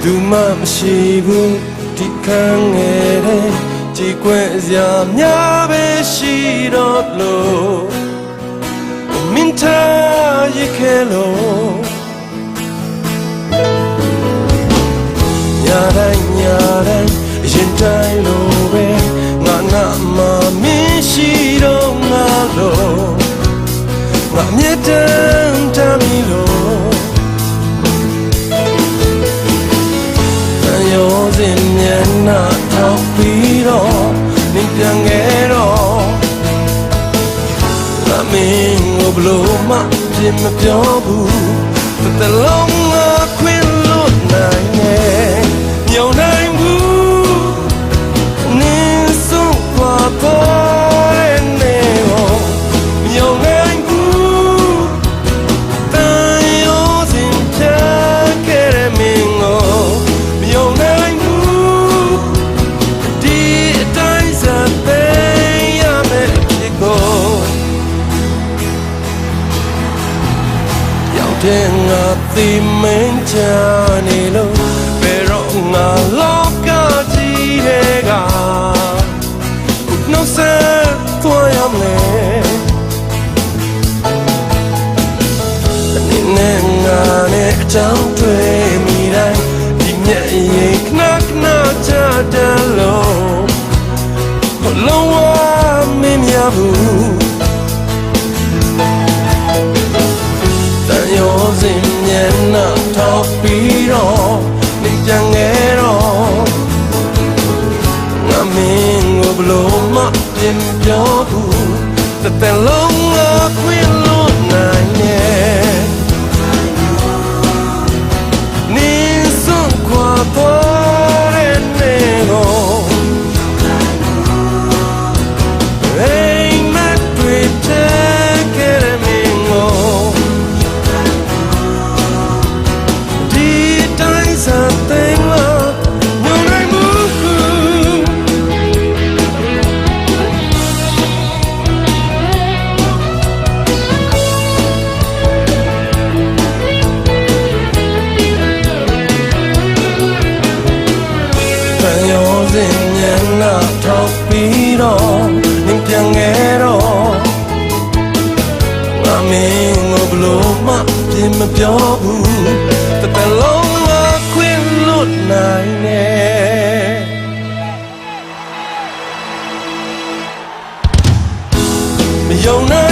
သူမှမရှိဘူးဒီခံငယ်တဲ့ကြည်ကွယ်စရာများပဲရှိတော့လို့မင်းထားရခဲလို့ညာတိုင်းရင်တိုင်းလို့ပဲငါမမင်းရှိတော့ငါလို့ငါမြတ်တမ်းတမ်းပြီလို့ရောစင်မျက်နှာထောက်ပြီးတော့နေပြန်ခဲ့တော့ငါမင်းကိုဘလို့မှပြင်မပြောဘူးတစ်လုံးငါခွင့်လို့နိုင်ရဲ့မြုံနိုင်ဘူးနင်းစွန့်ခွာပေါ်တဲ့နေကိုမြုံနိုင်ဘူးတန်ရောစင်ချခဲ့တဲ့မင်းကိုမြုံနိုင်ဘူးဒီအတိုင်းစတဲ့ရမယ်ဖြစ်ကိုရောက်တဲ့ငါသိမင်းချနေလို့ဘယ်တော့ငါလောကကြီးတွေကနှုတ်ဆက်သွားရမလဲအနေနဲ့ငါနဲ့အကြောင်းတွေ့မိတိုင်းဒီမျက်ရည်ခဏချတယ်လို့လုံးဝမင်းများဘူးတန်ရောစင်မျက်နှာထောက်ပြီးတော့နေပြန်ခဲ့တော့ငါမင်းကိုဘလို့မှပြင်ပြောဘူးတစ်လုံးငါခွင့်လို့နိုင်ရဲ့နေစွန့်ခွာပေါ်တဲ့နေကိုအိမ်မက်တွေတဲ့ခဲ့တဲ့မင်းကိုဒီတိုင်းစတဲ့လားညိုနိုင်မှုတန်ရောစင်ညနာထောက်ပြီးတော့နေပြန်ခဲ့တော့ငါမင်းကိုဘလို့မှပြင်မပြောဘူးတစ်လုံးငါခွင့်လို့နိုင်နဲ့မယုံနိုင်